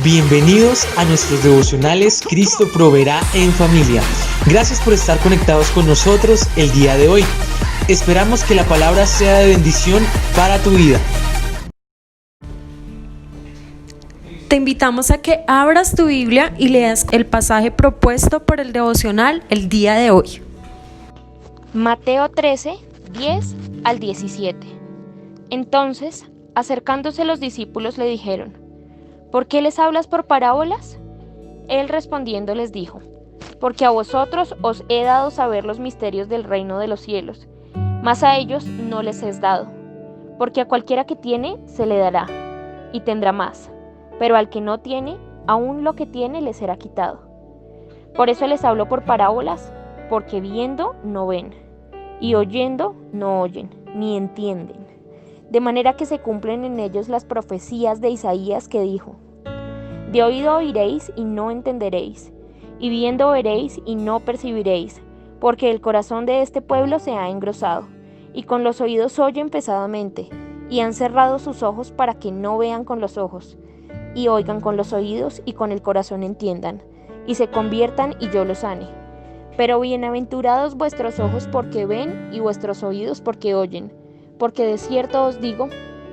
Bienvenidos a nuestros devocionales Cristo Proveerá en Familia. Gracias por estar conectados con nosotros el día de hoy. Esperamos que la palabra sea de bendición para tu vida. Te invitamos a que abras tu Biblia y leas el pasaje propuesto por el devocional el día de hoy. Mateo 13, 10 al 17. Entonces, acercándose los discípulos le dijeron: ¿por qué les hablas por parábolas? Él respondiendo les dijo: porque a vosotros os he dado saber los misterios del reino de los cielos, mas a ellos no les es dado. Porque a cualquiera que tiene, se le dará, y tendrá más, pero al que no tiene, aún lo que tiene le será quitado. Por eso les hablo por parábolas, porque viendo no ven, y oyendo no oyen, ni entienden. De manera que se cumplen en ellos las profecías de Isaías que dijo: de oído oiréis y no entenderéis, y viendo veréis y no percibiréis, porque el corazón de este pueblo se ha engrosado, y con los oídos oyen pesadamente, y han cerrado sus ojos para que no vean con los ojos, y oigan con los oídos y con el corazón entiendan, y se conviertan y yo los sane. Pero bienaventurados vuestros ojos porque ven y vuestros oídos porque oyen, porque de cierto os digo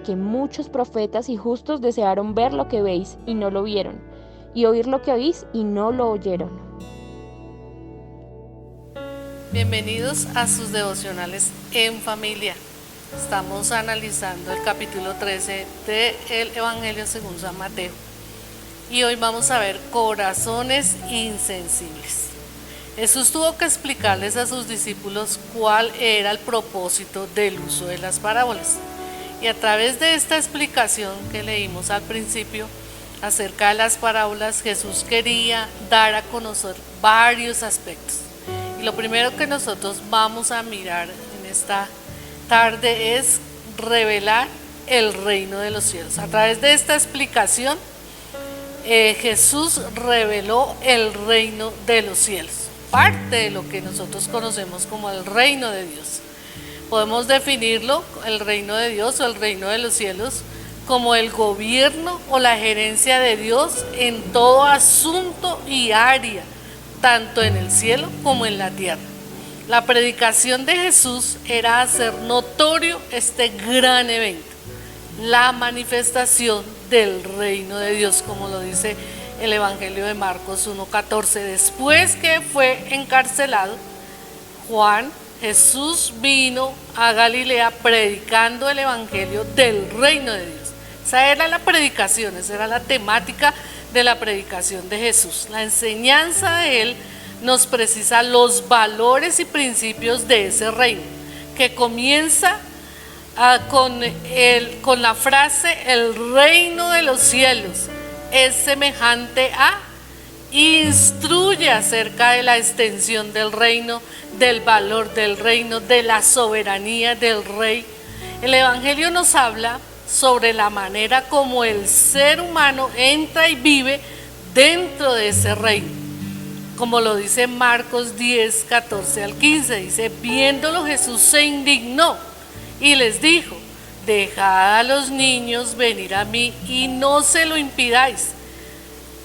que muchos profetas y justos desearon ver lo que veis y no lo vieron, y oír lo que oís y no lo oyeron. Bienvenidos a sus devocionales en familia. Estamos analizando el capítulo 13 del Evangelio según San Mateo. Y hoy vamos a ver corazones insensibles. Jesús tuvo que explicarles a sus discípulos cuál era el propósito del uso de las parábolas. Y a través de esta explicación que leímos al principio acerca de las parábolas, Jesús quería dar a conocer varios aspectos. Y lo primero que nosotros vamos a mirar en esta tarde es revelar el reino de los cielos. A través de esta explicación, Jesús reveló el reino de los cielos, parte de lo que nosotros conocemos como el reino de Dios. Podemos definirlo, el reino de Dios o el reino de los cielos, como el gobierno o la gerencia de Dios en todo asunto y área, tanto en el cielo como en la tierra. La predicación de Jesús era hacer notorio este gran evento, la manifestación del reino de Dios, como lo dice el Evangelio de Marcos 1:14. Después que fue encarcelado, Jesús vino a Galilea predicando el Evangelio del reino de Dios. Esa era la predicación, esa era la temática de la predicación de Jesús. La enseñanza de Él nos precisa los valores y principios de ese reino, que comienza con la frase: el reino de los cielos es semejante a, instruye acerca de la extensión del reino, del valor del reino, de la soberanía del rey. El Evangelio nos habla sobre la manera como el ser humano entra y vive dentro de ese reino. Como lo dice Marcos 10, 14 al 15, dice: viéndolo Jesús se indignó y les dijo: dejad a los niños venir a mí y no se lo impidáis,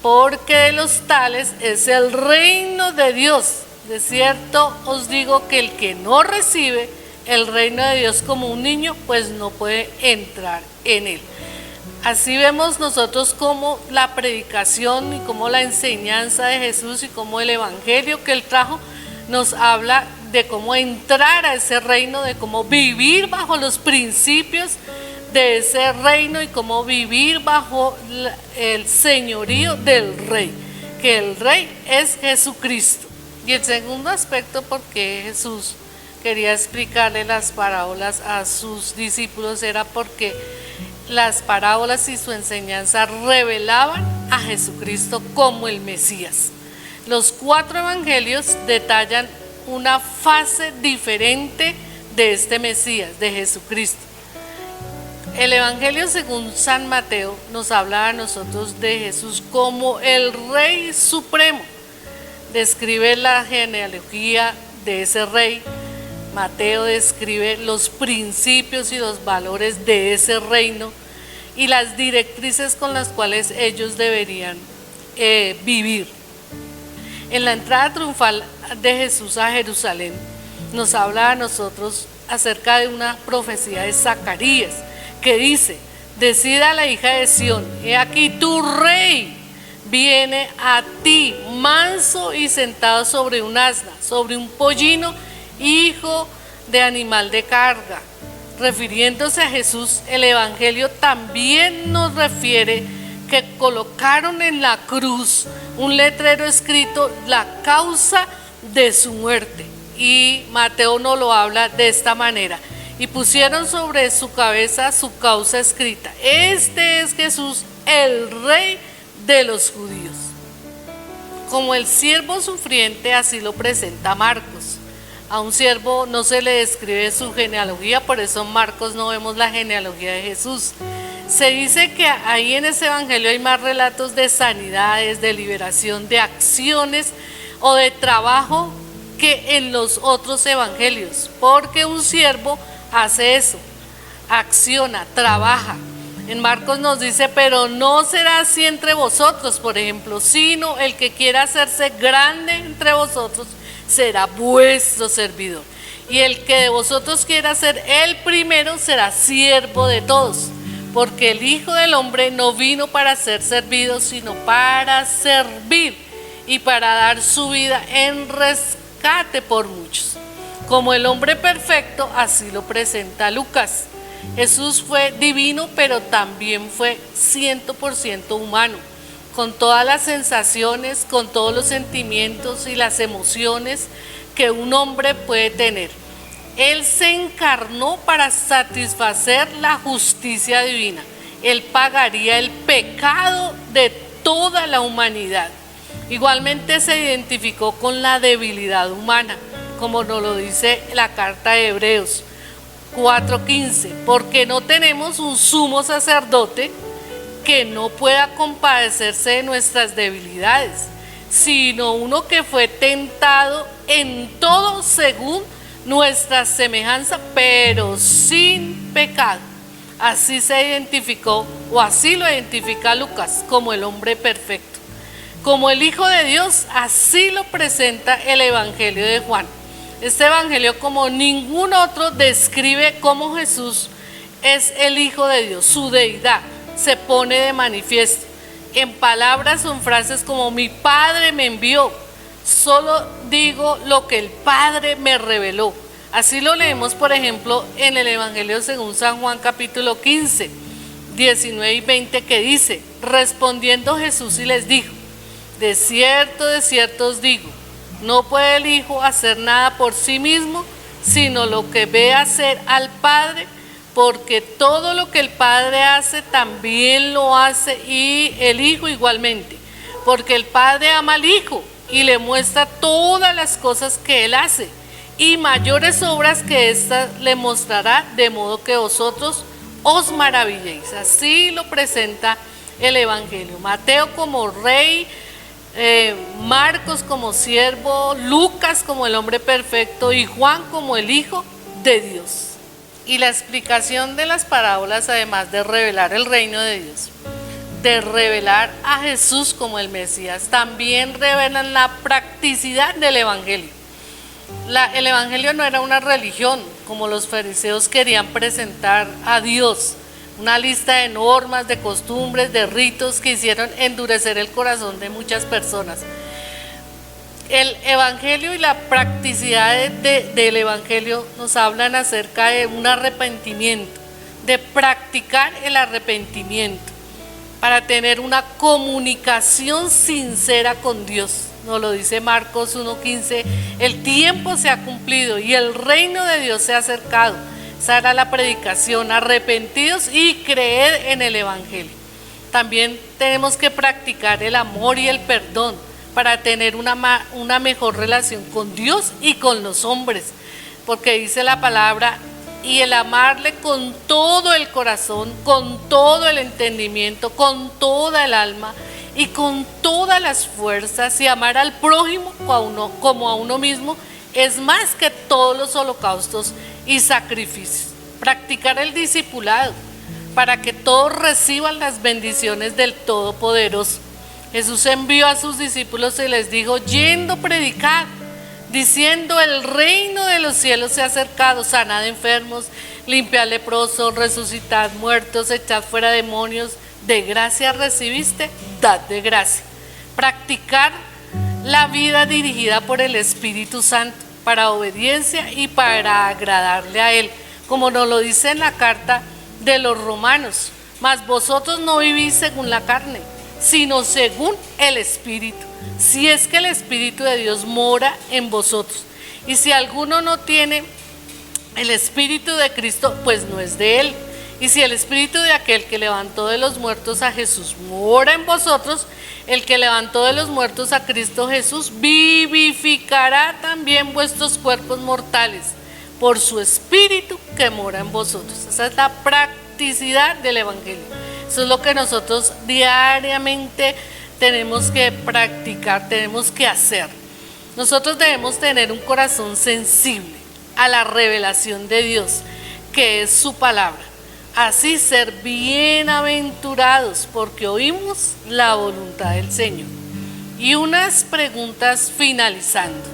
porque de los tales es el reino de Dios. De cierto os digo que el que no recibe el reino de Dios como un niño, pues no puede entrar en él. Así vemos nosotros cómo la predicación y cómo la enseñanza de Jesús y cómo el evangelio que él trajo nos habla de cómo entrar a ese reino, de cómo vivir bajo los principios de ese reino y cómo vivir bajo el señorío del rey, que el rey es Jesucristo. Y el segundo aspecto por qué Jesús quería explicarle las parábolas a sus discípulos era porque las parábolas y su enseñanza revelaban a Jesucristo como el Mesías. Los 4 evangelios detallan una fase diferente de este Mesías, de Jesucristo. El Evangelio según San Mateo nos habla a nosotros de Jesús como el Rey Supremo. Describe la genealogía de ese Rey. Mateo describe los principios y los valores de ese reino. y las directrices con las cuales ellos deberían vivir. En la entrada triunfal de Jesús a Jerusalén nos habla a nosotros acerca de una profecía de Zacarías que dice: decid a la hija de Sión, he aquí tu rey viene a ti, manso y sentado sobre un asna, sobre un pollino, hijo de animal de carga. Refiriéndose a Jesús, el Evangelio también nos refiere que colocaron en la cruz un letrero escrito la causa de su muerte. Y Mateo nos lo habla de esta manera: y pusieron sobre su cabeza su causa escrita: este es Jesús, el Rey de los judíos. Como el siervo sufriente, así lo presenta Marcos. A un siervo no se le describe su genealogía, por eso en Marcos no vemos la genealogía de Jesús. Se dice que ahí en ese evangelio hay más relatos de sanidades, de liberación, de acciones o de trabajo que en los otros evangelios, porque un siervo hace eso, acciona, trabaja. En Marcos nos dice: pero no será así entre vosotros, por ejemplo, sino el que quiera hacerse grande entre vosotros será vuestro servidor, y el que de vosotros quiera ser el primero será siervo de todos, porque el Hijo del Hombre no vino para ser servido, sino para servir y para dar su vida en rescate por muchos. Como el hombre perfecto, así lo presenta Lucas. Jesús fue divino, pero también fue 100% humano, con todas las sensaciones, con todos los sentimientos y las emociones que un hombre puede tener. Él se encarnó para satisfacer la justicia divina. Él pagaría el pecado de toda la humanidad. Igualmente se identificó con la debilidad humana, como nos lo dice la carta de Hebreos 4:15, porque no tenemos un sumo sacerdote que no pueda compadecerse de nuestras debilidades, sino uno que fue tentado en todo según nuestra semejanza, pero sin pecado. Así se identificó, o así lo identifica Lucas, como el hombre perfecto. Como el Hijo de Dios, así lo presenta el Evangelio de Juan. Este Evangelio, como ningún otro, describe cómo Jesús es el Hijo de Dios, su deidad se pone de manifiesto en palabras o en frases como: mi Padre me envió, solo digo lo que el Padre me reveló. Así lo leemos, por ejemplo, en el Evangelio según San Juan capítulo 15, 19 y 20, que dice: respondiendo Jesús y les dijo: de cierto os digo, no puede el Hijo hacer nada por sí mismo, sino lo que ve hacer al Padre, porque todo lo que el Padre hace también lo hace y el Hijo igualmente, porque el Padre ama al Hijo y le muestra todas las cosas que Él hace, y mayores obras que éstas le mostrará, de modo que vosotros os maravilléis. Así lo presenta el Evangelio. Mateo como rey, Marcos como siervo, Lucas como el hombre perfecto y Juan como el Hijo de Dios. Y la explicación de las parábolas, además de revelar el reino de Dios, de revelar a Jesús como el Mesías, también revelan la practicidad del Evangelio. El Evangelio no era una religión, como los fariseos querían presentar a Dios, una lista de normas, de costumbres, de ritos que hicieron endurecer el corazón de muchas personas. El Evangelio y la practicidad del Evangelio nos hablan acerca de un arrepentimiento, de practicar el arrepentimiento para tener una comunicación sincera con Dios. Nos lo dice Marcos 1:15, el tiempo se ha cumplido y el reino de Dios se ha acercado. Esa era la predicación: arrepentidos y creed en el Evangelio. También tenemos que practicar el amor y el perdón para tener una mejor relación con Dios y con los hombres, porque dice la palabra: y el amarle con todo el corazón, con todo el entendimiento, con toda el alma y con todas las fuerzas, y amar al prójimo como a uno mismo, es más que todos los holocaustos y sacrificios. Practicar el discipulado, para que todos reciban las bendiciones del Todopoderoso. Jesús envió a sus discípulos y les dijo: yendo predicar, diciendo: el reino de los cielos se ha acercado, sanad enfermos, limpiad leprosos, resucitad muertos, echad fuera demonios, de gracia recibiste, dad de gracia. Practicar la vida dirigida por el Espíritu Santo para obediencia y para agradarle a Él, como nos lo dice en la carta de los Romanos: mas vosotros no vivís según la carne, sino según el Espíritu, si es que el Espíritu de Dios mora en vosotros. Y si alguno no tiene el Espíritu de Cristo, pues no es de Él. Y si el Espíritu de aquel que levantó de los muertos a Jesús mora en vosotros, el que levantó de los muertos a Cristo Jesús vivificará también vuestros cuerpos mortales por su Espíritu que mora en vosotros. Esa es la practicidad del Evangelio. Eso es lo que nosotros diariamente tenemos que practicar, tenemos que hacer. Nosotros debemos tener un corazón sensible a la revelación de Dios, que es su palabra. Así ser bienaventurados, porque oímos la voluntad del Señor. Y unas preguntas finalizando.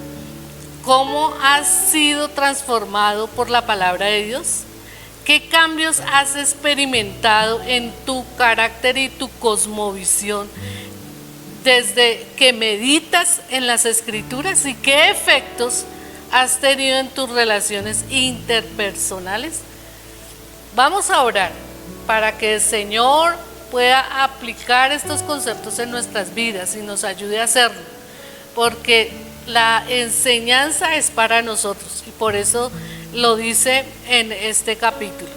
¿Cómo has sido transformado por la palabra de Dios? ¿Qué cambios has experimentado en tu carácter y tu cosmovisión desde que meditas en las Escrituras? ¿Y qué efectos has tenido en tus relaciones interpersonales? Vamos a orar para que el Señor pueda aplicar estos conceptos en nuestras vidas y nos ayude a hacerlo, porque la enseñanza es para nosotros y por eso lo dice en este capítulo.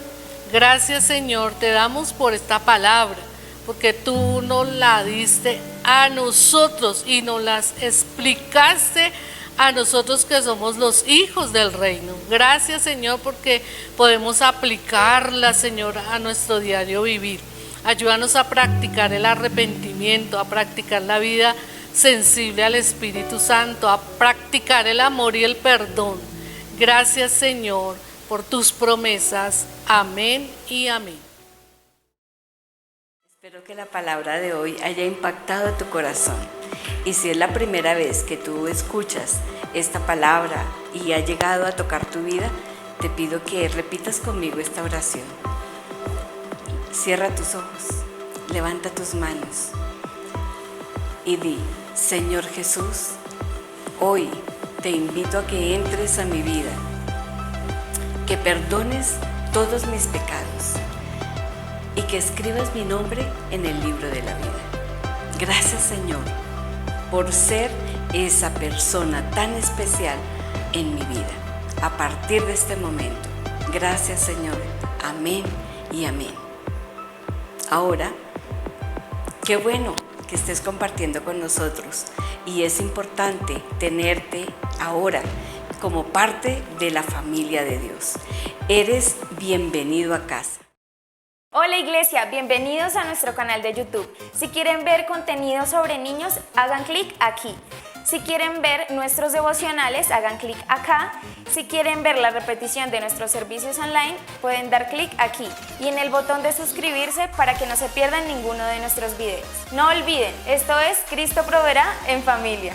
Gracias, Señor, te damos por esta palabra, porque tú nos la diste a nosotros y nos las explicaste a nosotros que somos los hijos del reino. Gracias, Señor, porque podemos aplicarla, Señor, a nuestro diario vivir. Ayúdanos a practicar el arrepentimiento, a practicar la vida sensible al Espíritu Santo, a practicar el amor y el perdón. Gracias, Señor, por tus promesas. Amén y amén. Espero que la palabra de hoy haya impactado tu corazón. Y si es la primera vez que tú escuchas esta palabra y ha llegado a tocar tu vida, te pido que repitas conmigo esta oración. Cierra tus ojos, levanta tus manos y di: Señor Jesús, hoy te invito a que entres a mi vida, que perdones todos mis pecados y que escribas mi nombre en el libro de la vida. Gracias, Señor, por ser esa persona tan especial en mi vida. A partir de este momento, gracias, Señor. Amén y amén. Ahora, qué bueno que estés compartiendo con nosotros y es importante tenerte ahora como parte de la familia de Dios. Eres bienvenido a casa. Hola Iglesia, bienvenidos a nuestro canal de YouTube. Si quieren ver contenido sobre niños, hagan clic aquí. Si quieren ver nuestros devocionales, hagan clic acá. Si quieren ver la repetición de nuestros servicios online, pueden dar clic aquí y en el botón de suscribirse para que no se pierdan ninguno de nuestros videos. No olviden, esto es Cristo Proveerá en familia.